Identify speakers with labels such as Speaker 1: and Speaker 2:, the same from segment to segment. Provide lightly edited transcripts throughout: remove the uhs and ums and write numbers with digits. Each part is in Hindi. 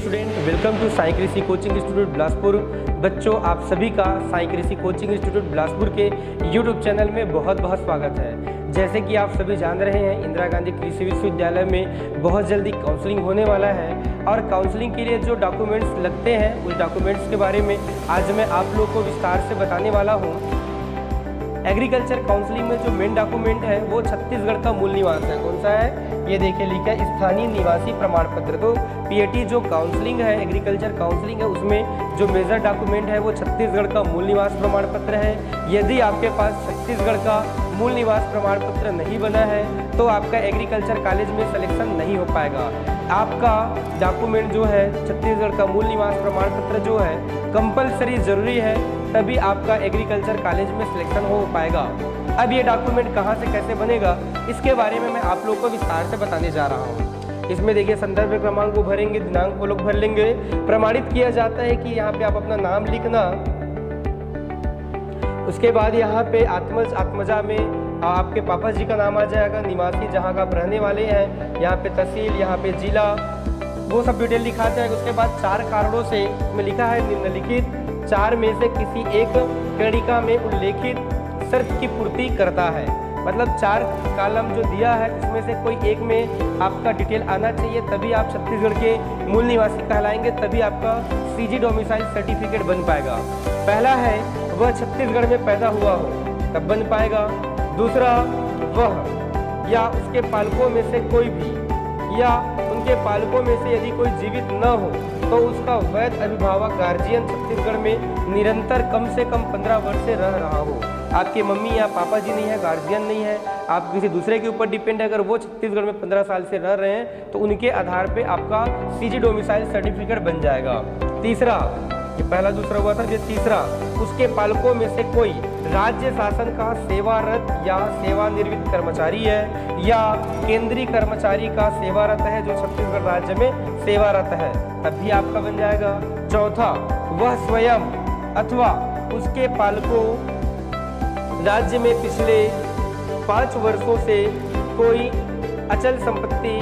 Speaker 1: स्टूडेंट, वेलकम टू साई कृषि कोचिंग इंस्टीट्यूट बिलासपुर। बच्चों, आप सभी का साई कृषि कोचिंग इंस्टीट्यूट बिलासपुर के यूट्यूब चैनल में बहुत बहुत स्वागत है। जैसे कि आप सभी जान रहे हैं, इंदिरा गांधी कृषि विश्वविद्यालय में बहुत जल्दी काउंसलिंग होने वाला है और काउंसलिंग के लिए जो डॉक्यूमेंट्स लगते हैं उस डॉक्यूमेंट्स के बारे में आज मैं आप लोगों को विस्तार से बताने वाला हूँ। एग्रीकल्चर काउंसलिंग में जो मेन डॉक्यूमेंट है वो छत्तीसगढ़ का मूल निवास है। कौन सा है? ये देखिए लिखा है स्थानीय निवासी प्रमाण पत्र। तो पीएटी जो काउंसलिंग है, एग्रीकल्चर काउंसलिंग है, उसमें जो मेजर डॉक्यूमेंट है वो छत्तीसगढ़ का मूल निवास प्रमाण पत्र है। यदि आपके पास छत्तीसगढ़ का मूल निवास प्रमाण पत्र नहीं बना है तो आपका एग्रीकल्चर कॉलेज में सिलेक्शन नहीं हो पाएगा। आपका डॉक्यूमेंट जो है छत्तीसगढ़ का मूल निवास प्रमाण पत्र जो है कंपलसरी ज़रूरी है, तभी आपका एग्रीकल्चर कॉलेज में सिलेक्शन हो पाएगा। अब ये डॉक्यूमेंट कहाँ से कैसे बनेगा इसके बारे में मैं आप लोगों को विस्तार से बताने जा रहा हूँ। इसमें देखिए संदर्भ क्रमांक को भरेंगे, दिनांक वो लोग भर लेंगे। प्रमाणित किया जाता है कि यहाँ पे आप अपना नाम लिखना, उसके बाद यहाँ पे आत्मज आत्मजा में आपके पापा जी का नाम आ जाएगा, निवासी जहाँ का आप रहने वाले हैं, यहाँ पे तहसील, यहाँ पे जिला, वो सब डिटेल लिखा जाएगा। उसके बाद 4 कारणों से में लिखा है निम्नलिखित 4 में से किसी एक कणिका में उल्लेखित शर्त की पूर्ति करता है। मतलब 4 कॉलम जो दिया है इसमें से कोई एक में आपका डिटेल आना चाहिए, तभी आप छत्तीसगढ़ के मूल निवासी कहलाएंगे, तभी आपका सीजी डोमिसाइल सर्टिफिकेट बन पाएगा। पहला है वह छत्तीसगढ़ में पैदा हुआ हो तब बन पाएगा। दूसरा, वह या उसके पालकों में से कोई भी या उनके पालकों में से यदि कोई जीवित न हो तो उसका वैध अभिभावक गार्जियन छत्तीसगढ़ में निरंतर कम से कम 15 वर्ष से रह रहा हो। आपके मम्मी या पापा जी नहीं है, गार्जियन नहीं है, आप किसी दूसरे के ऊपर डिपेंड है, अगर वो छत्तीसगढ़ में 15 साल से रह रहे हैं तो उनके आधार पे आपका सीजी डोमिसाइल सर्टिफिकेट बन जाएगा। तीसरा, ये पहला दूसरा हुआ था, ये तीसरा, उसके पालकों में से कोई राज्य शासन का सेवारत या सेवानिवृत्त कर्मचारी है या केंद्रीय कर्मचारी का सेवारत है जो छत्तीसगढ़ राज्य में सेवारत है, तब भी आपका बन जाएगा। चौथा, वह स्वयं अथवा उसके पालकों राज्य में पिछले 5 वर्षों से कोई अचल संपत्ति,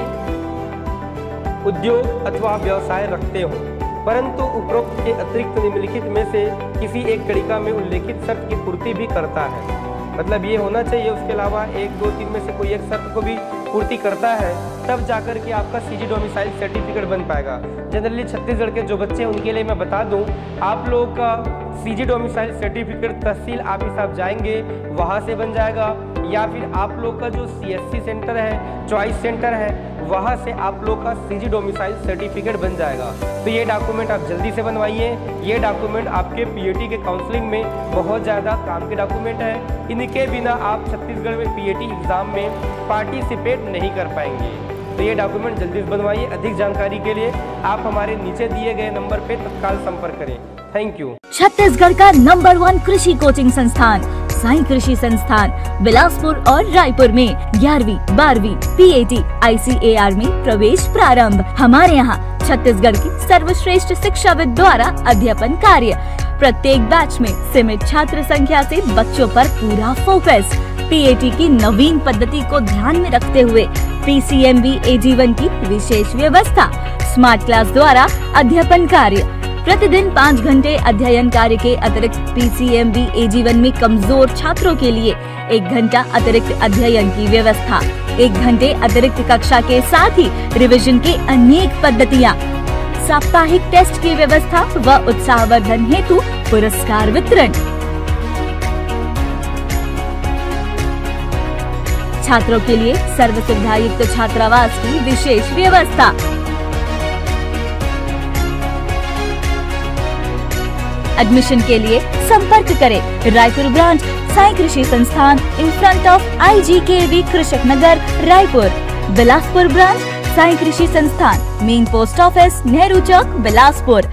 Speaker 1: उद्योग अथवा व्यवसाय रखते हो, परंतु उपरोक्त के अतिरिक्त निम्नलिखित में से किसी एक कणिका में उल्लेखित शर्त की पूर्ति भी करता है। मतलब ये होना चाहिए, उसके अलावा 1, 2, 3 में से कोई एक शर्त को भी पूर्ति करता है, तब जाकर के आपका सीजी डोमिसाइल सर्टिफिकेट बन पाएगा। जनरली छत्तीसगढ़ के जो बच्चे हैं उनके लिए मैं बता दूं, आप लोगों का सीजी डोमिसाइल सर्टिफिकेट तहसील ऑफिस आप जाएंगे वहाँ से बन जाएगा, या फिर आप लोग का जो सीएससी सेंटर है, चॉइस सेंटर है, वहाँ से आप लोग का सीजी डोमिसाइल सर्टिफिकेट बन जाएगा। तो ये डॉक्यूमेंट आप जल्दी से बनवाइए। ये डॉक्यूमेंट आपके पीएटी के काउंसलिंग में बहुत ज़्यादा काम के डॉक्यूमेंट है। इनके बिना आप छत्तीसगढ़ में पीएटी एग्जाम में पार्टिसिपेट नहीं कर पाएंगे। तो ये डॉक्यूमेंट जल्दी से बनवाइए। अधिक जानकारी के लिए आप हमारे नीचे दिए गए नंबर पे तत्काल संपर्क करें। Thank you.
Speaker 2: छत्तीसगढ़ का नंबर 1 कृषि कोचिंग संस्थान साई कृषि संस्थान बिलासपुर और रायपुर में 11वीं, 12वीं पीएटी ICAR में प्रवेश प्रारंभ। हमारे यहाँ छत्तीसगढ़ की सर्वश्रेष्ठ शिक्षाविद द्वारा अध्यापन कार्य। प्रत्येक बैच में सीमित छात्र संख्या से बच्चों पर पूरा फोकस। पीएटी की नवीन पद्धति को ध्यान में रखते हुए PCMB AG1 की विशेष व्यवस्था। स्मार्ट क्लास द्वारा अध्यापन कार्य। प्रतिदिन 5 घंटे अध्ययन कार्य के अतिरिक्त PCMB AG1 में कमजोर छात्रों के लिए 1 घंटा अतिरिक्त अध्ययन की व्यवस्था। 1 घंटे अतिरिक्त कक्षा के साथ ही रिवीजन की अनेक पद्धतियाँ। साप्ताहिक टेस्ट की व्यवस्था व उत्साहवर्धन हेतु पुरस्कार वितरण। छात्रों के लिए सर्व सुविधा युक्त छात्रावास की विशेष व्यवस्था। एडमिशन के लिए संपर्क करें रायपुर ब्रांच साई कृषि संस्थान इन फ्रंट ऑफ IGKV कृषक नगर रायपुर। बिलासपुर ब्रांच साई कृषि संस्थान मेन पोस्ट ऑफिस नेहरू चौक बिलासपुर।